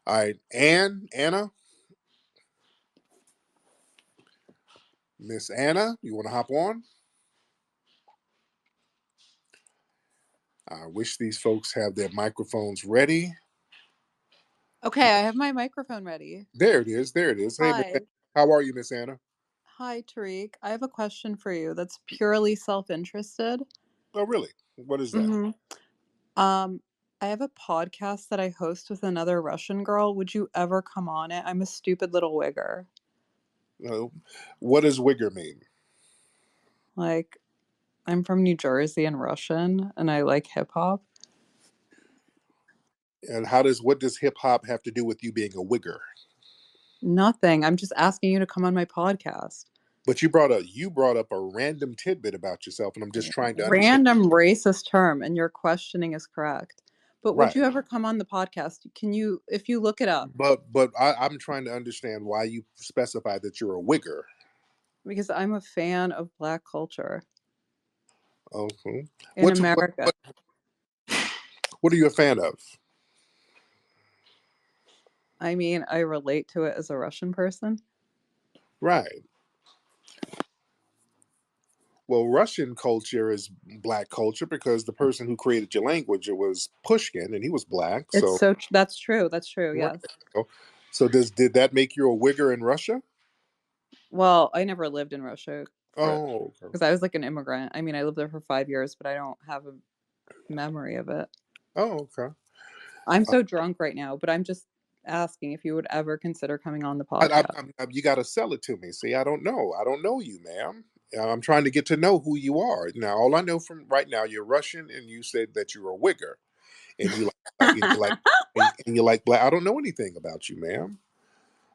All right, Anna, Miss Anna, you want to hop on? I wish these folks have their microphones ready. Okay, I have my microphone ready. There it is. There it is. Hey, Miss Anna, Hi. how are you, Miss Anna? Hi, Tariq. I have a question for you that's purely self-interested. Oh, really? What is that? hmm Um, I have a podcast that I host with another Russian girl. Would you ever come on it? I'm a stupid little wigger. Uh, what does wigger mean? Like, I'm from New Jersey and Russian, and I like hip hop. And what does hip hop have to do with you being a wigger? Nothing. I'm just asking you to come on my podcast. But you brought up a random tidbit about yourself, and I'm just trying to understand. Random racist term, and your questioning is correct. But would Right. you ever come on the podcast? Can you, if you look it up? I'm trying to understand why you specify that you're a wigger. Because I'm a fan of Black culture Okay. in What's America. what are you a fan of? I mean, I relate to it as a Russian person. Right. Well, Russian culture is black culture because the person who created your language was Pushkin, and he was black. It's So, so that's true. That's true. right. Yes. So did that make you a wigger in Russia? Well, I never lived in Russia for Oh, okay. because I was like an immigrant. I mean, I lived there for 5 years, but I don't have a memory of it. Oh, okay. I'm so drunk right now, but I'm just asking if you would ever consider coming on the podcast. You got to sell it to me. See, I don't know. I don't know you, ma'am. I'm trying to get to know who you are. Now, all I know from right now, you're Russian, and you said that you're a wigger, and you and you like black. I don't know anything about you, ma'am.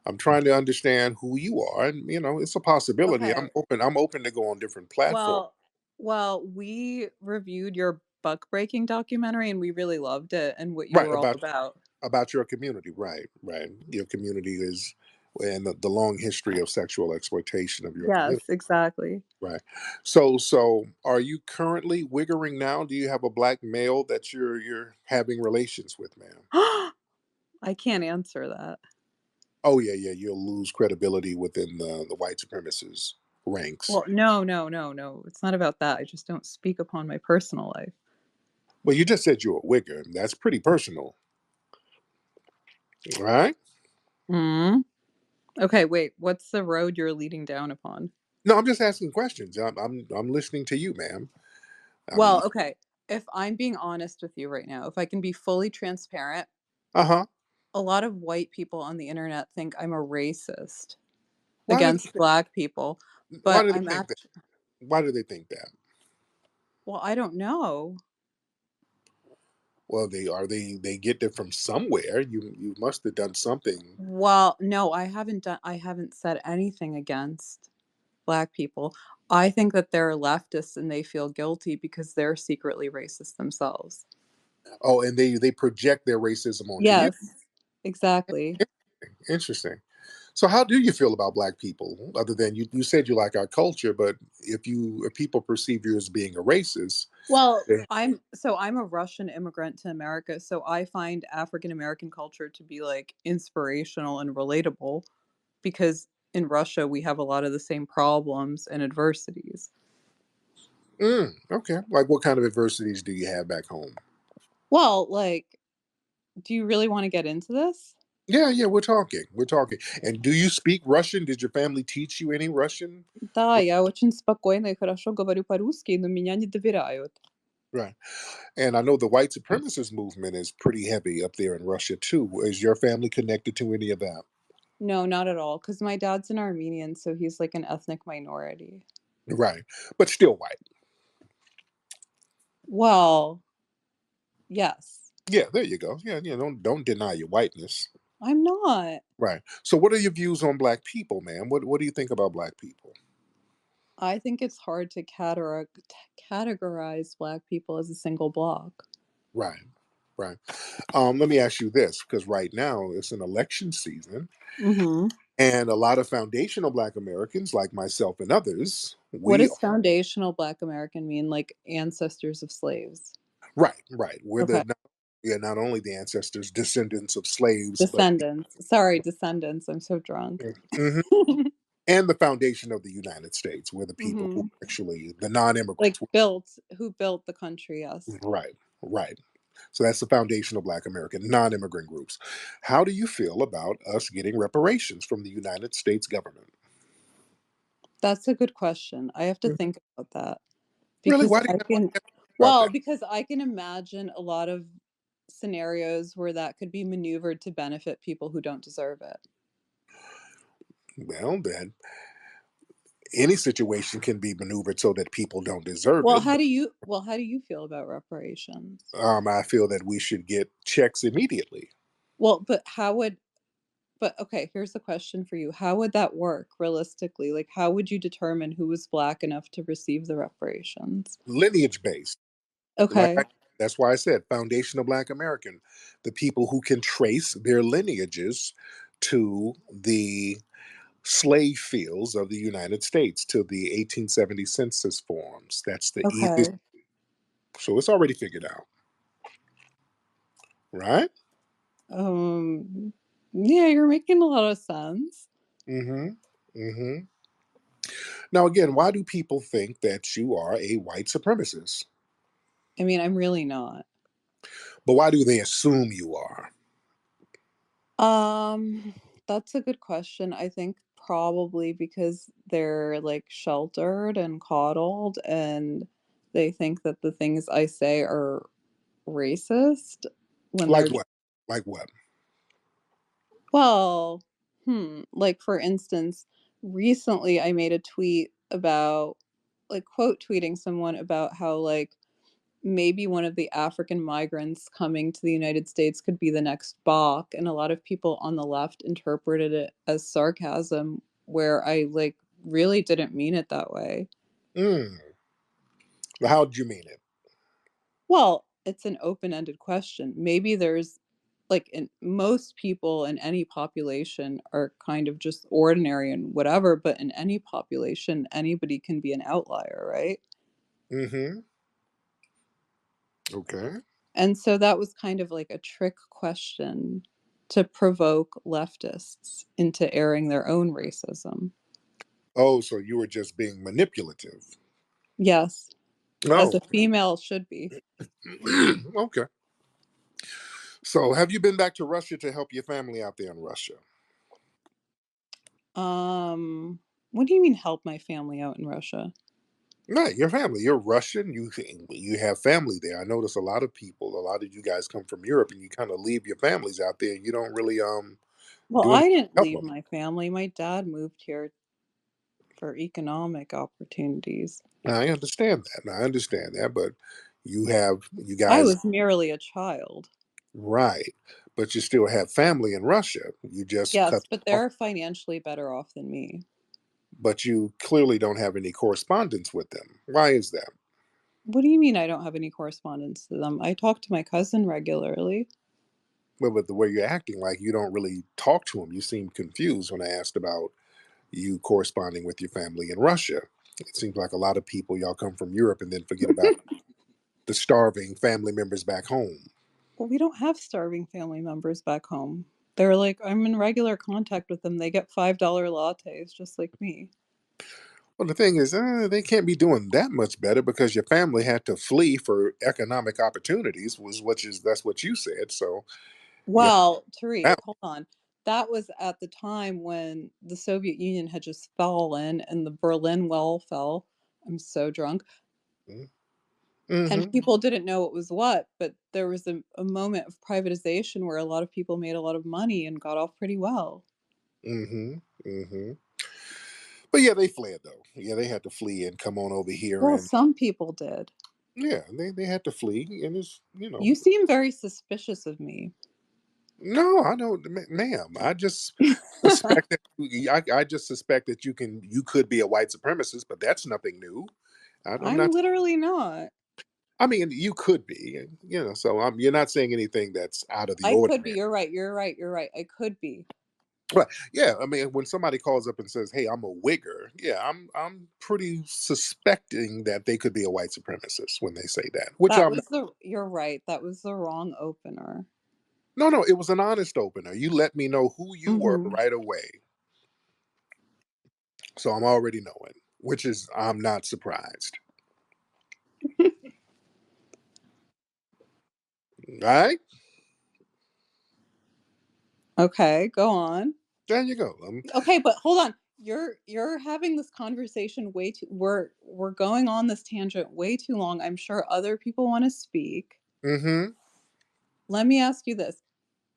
I'm trying to understand who you are, and it's a possibility. Okay. I'm open to go on different platforms. Well, well, we reviewed your buck breaking documentary and we really loved it and what you Right were all about. about your community. Right, right. Your community is and the long history of sexual exploitation of your community. Yes, exactly. Right. So are you currently wiggering now? Do you have a black male that you're having relations with, ma'am? I can't answer that. Oh yeah, yeah. You'll lose credibility within the white supremacist ranks. Well, no, no, no, no. It's not about that. I just don't speak upon my personal life. Well, you just said you're a wigger. That's pretty personal, right? Mm. Okay, wait. What's the road you're leading down upon? No, I'm just asking questions. I'm listening to you, ma'am. I mean, Well, okay. If I'm being honest with you right now, if I can be fully transparent, uh-huh. a lot of white people on the internet think I'm a racist Why do against black people, why but do they I'm think that? actually, Why do they think that? well, I don't know. Well, they get it from somewhere. You must have done something. Well, no, I haven't said anything against black people. I think that they're leftists and they feel guilty because they're secretly racist themselves. Oh, and they project their racism onto you. Yes, exactly. Interesting. So how do you feel about black people? Other than you said you like our culture, but if people perceive you as being a racist, Well, then- I'm a Russian immigrant to America, so I find African American culture to be like inspirational and relatable because in Russia we have a lot of the same problems and adversities. okay. Like what kind of adversities do you have back home? Well, like, do you really want to get into this? Yeah, yeah, we're talking. We're talking. And do you speak Russian? Did your family teach you any Russian? Да, я очень спокойно и хорошо говорю по-русски, но меня не доверяют. Right. And I know the white supremacist movement is pretty heavy up there in Russia too. Is your family connected to any of that? No, not at all, because my dad's an Armenian, so he's like an ethnic minority. Right. But still white. Well, yes. Yeah, there you go. Yeah, yeah, don't deny your whiteness. I'm not. Right. So what are your views on black people, man? What do you think about black people? I think it's hard to categorize black people as a single block. Right. Right. Let me ask you this, because right now it's an election season, Mhm. and a lot of foundational black Americans, like myself and others, What we does foundational black American mean? Like ancestors of slaves? right, right. We're Okay. the Yeah, not only the ancestors, descendants of slaves, but Descendants. Sorry, descendants. I'm so drunk. mhm, and the foundation of the United States, were the people who Mhm. actually the Like, non-immigrants. who built the country, yes. Right, right. So that's the foundation of Black American non-immigrant groups. How do you feel about us getting reparations from the United States government? That's a good question. I have to Mhm. think about that Really? because Why do you have to think about that? because I can imagine a lot of scenarios where that could be maneuvered to benefit people who don't deserve it. Well, then any situation can be maneuvered so that people don't deserve Well, it. But how do you feel about reparations? I feel that we should get checks immediately. Well, but okay, here's the question for you. How would that work realistically? Like, how would you determine who was black enough to receive the reparations? Lineage based. Like Okay. that's why I said foundation of Black American. The people who can trace their lineages to the slave fields of the United States, to the 1870 census forms. That's the easiest. Okay. So it's already figured out, right? Um, yeah, you're making a lot of sense. Mm-hmm. Mm-hmm. Now again, why do people think that you are a white supremacist? I mean, I'm really not. But why do they assume you are? Um, that's a good question. I think probably because they're like sheltered and coddled and they think that the things I say are racist when Like they're what? Like what? well, like for instance, recently I made a tweet about like quote tweeting someone about how like maybe one of the African migrants coming to the United States could be the next Bach, and a lot of people on the left interpreted it as sarcasm, where I, like, really didn't mean it that way. Mm. How did you mean it? Well, it's an open-ended question. Maybe there's like, in most people in any population are kind of just ordinary and whatever, but in any population, anybody can be an outlier, right? Mm-hmm. Okay. And so that was kind of like a trick question to provoke leftists into airing their own racism. Oh, so you were just being manipulative. Yes, as Oh, a female should be. okay. So, have you been back to Russia to help your family out there in Russia? Um, what do you mean help my family out in Russia? Right, your family. You're Russian. You have family there. I notice a lot of people. A lot of you guys come from Europe, and you kind of leave your families out there. You don't really Well, do anything I to didn't help leave them. my family. My dad moved here for economic opportunities. I understand that. I understand that, but you I guys was merely a child. right, but you still have family in Russia. You just cut Yes, but off, they're financially better off than me. but you clearly don't have any correspondence with them. Why is that? What do you mean I don't have any correspondence to them? I talk to my cousin regularly. Well, but the way you're acting, like you don't really talk to them. You seem confused when I asked about you corresponding with your family in Russia. It seems like a lot of people, y'all come from Europe and then forget about the starving family members back home. Well, we don't have starving family members back home. They're like, I'm in regular contact with them. They get $5 lattes just like me. Well, the thing is, they can't be doing that much better because your family had to flee for economic opportunities. That's what you said. So you Well, Tariq, have hold on. That was at the time when the Soviet Union had just fallen and the Berlin Wall fell. I'm so drunk. And mm-hmm, people didn't know what was what, but there was a moment of privatization where a lot of people made a lot of money and got off pretty well. mm-hmm, mm-hmm. But yeah, they fled though. Yeah, they had to flee and come on over here, Well, and some people did. yeah, they had to flee, and it's You seem very suspicious of me. no, I know, ma'am. I just suspect that I just suspect that you could be a white supremacist, but that's nothing new. I'm I'm not. literally not. I mean, you could be, so you're not saying anything that's out of the I could be. ordinary. You're right. You're right. You're right. I could be. Right. Yeah. I mean, when somebody calls up and says, "Hey, I'm a wigger," yeah, I'm pretty suspecting that they could be a white supremacist when they say that, which That I'm not. was the You're right, that was the wrong opener. No, no, it was an honest opener. You let me know who you were Mhm. right away, so I'm already knowing, which is I'm not surprised. All right, Okay, go on. there you go. Okay, but hold on. You're having this conversation way too we're going on this tangent way too long. I'm sure other people wanna speak. Hmm. Let me ask you this.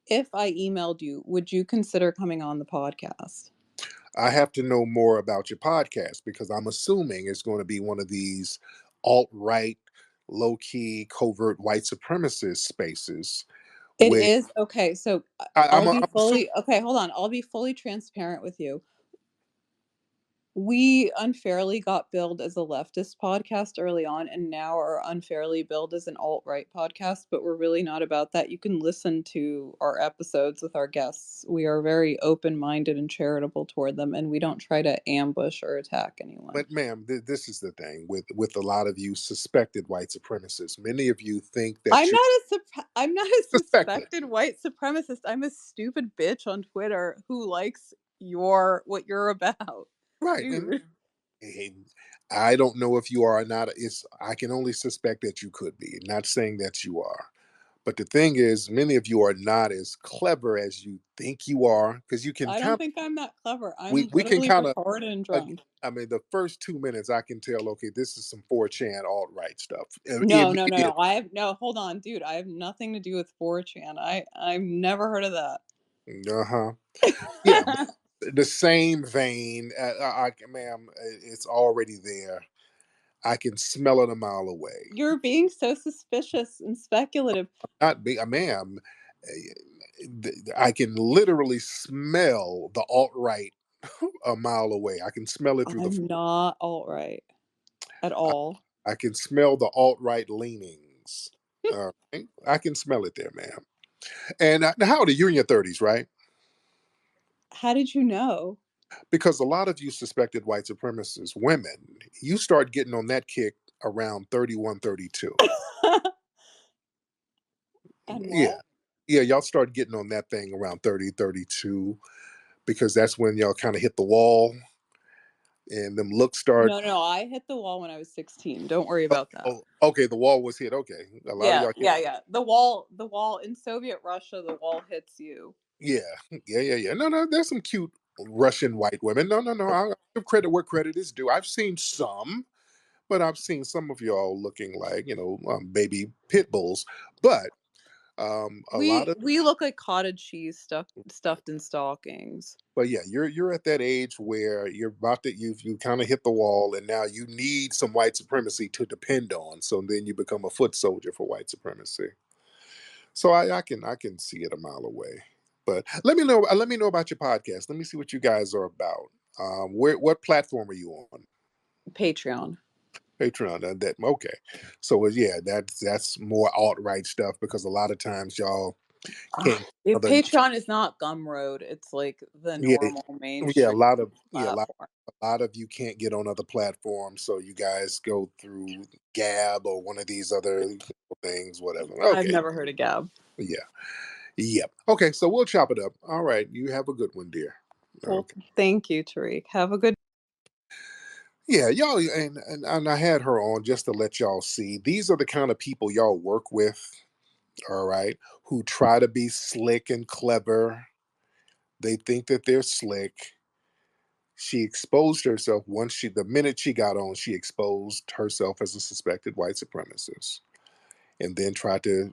If I emailed you, would you consider coming on the podcast? I have to know more about your podcast because I'm assuming it's going to be one of these alt right, low key, covert white supremacist spaces It where is okay, so I'm, I'll I'm be assuming. fully okay, hold on. I'll be fully transparent with you. We unfairly got billed as a leftist podcast early on, and now are unfairly billed as an alt-right podcast, but we're really not about that. You can listen to our episodes with our guests. We are very open-minded and charitable toward them, and we don't try to ambush or attack anyone. But ma'am, this is the thing with a lot of you suspected white supremacists. Many of you think that you I'm not a suspected, suspected white supremacist. I'm a stupid bitch on Twitter who likes what you're about. right? And Dude. and I don't know if you are or not. It's I can only suspect that you could be. Not saying that you are. But the thing is, many of you are not as clever as you think you are, because you can I kind don't of think I'm that clever. we I'm we can literally kind of. retarded and drunk. I mean, the first 2 minutes, I can tell. Okay, this is some 4chan alt right stuff. No, no, no, Immediate. no. I have no, hold on, dude. I have nothing to do with 4chan. I've never heard of that. Uh huh. Yeah, but the same vein. Ma'am, it's already there. I can smell it a mile away. You're being so suspicious and speculative. Not be, ma'am. I can literally smell the alt right a mile away. I can smell it through the I'm floor. not alt-right at I, all. I can smell the alt right leanings. All right, I can smell it there, ma'am. And how old are you? You're in your 30s, right? How did you know? Because a lot of you suspected white supremacists, women, you start getting on that kick around 31, 32. And Yeah. what? Yeah, y'all start getting on that thing around 30, 32, because that's when y'all kind of hit the wall and them looks start. No, no, I hit the wall when I was 16. Don't worry Oh, about that. oh, okay, the wall was hit. Okay. A lot of Yeah, y'all hit. yeah, yeah. The wall in Soviet Russia, the wall hits you. Yeah. Yeah. No, no, there's some cute Russian white women. No, no, no. I'll give credit where credit is due. I've seen some, but I've seen some of y'all looking like, baby pit bulls. But a lot of We look like cottage cheese stuffed in stockings. but yeah, you're at that age where you're about to you kind of hit the wall, and now you need some white supremacy to depend on. So then you become a foot soldier for white supremacy. So I can see it a mile away. But let me know about your podcast. Let me see what you guys are about. What platform are you on? Patreon. Patreon. That okay. So yeah, that's more alt right stuff because a lot of times y'all Ah, can't. if Other Patreon is not Gumroad, it's like the yeah normal yeah a mainstream lot of yeah platform. a lot of you can't get on other platforms, so you guys go through Gab or one of these other things, whatever. I've Okay, never heard of Gab. yeah, yep. Okay, so we'll chop it up. All right, you have a good one, dear. Well, Okay. thank you, Tariq. Have a good Yeah, y'all, and I had her on just to let y'all see these are the kind of people y'all work with. All right, who try to be slick and clever. They think that they're slick. She exposed herself the minute she got on, she exposed herself as a suspected white supremacist, and then tried to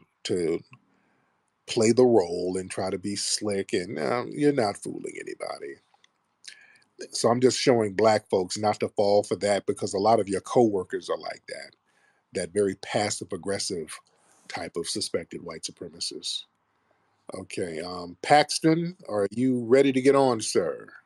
play the role and try to be slick. And you're not fooling anybody. So I'm just showing black folks not to fall for that because a lot of your coworkers are like that. That very passive aggressive type of suspected white supremacist. Okay, Paxton, are you ready to get on, sir?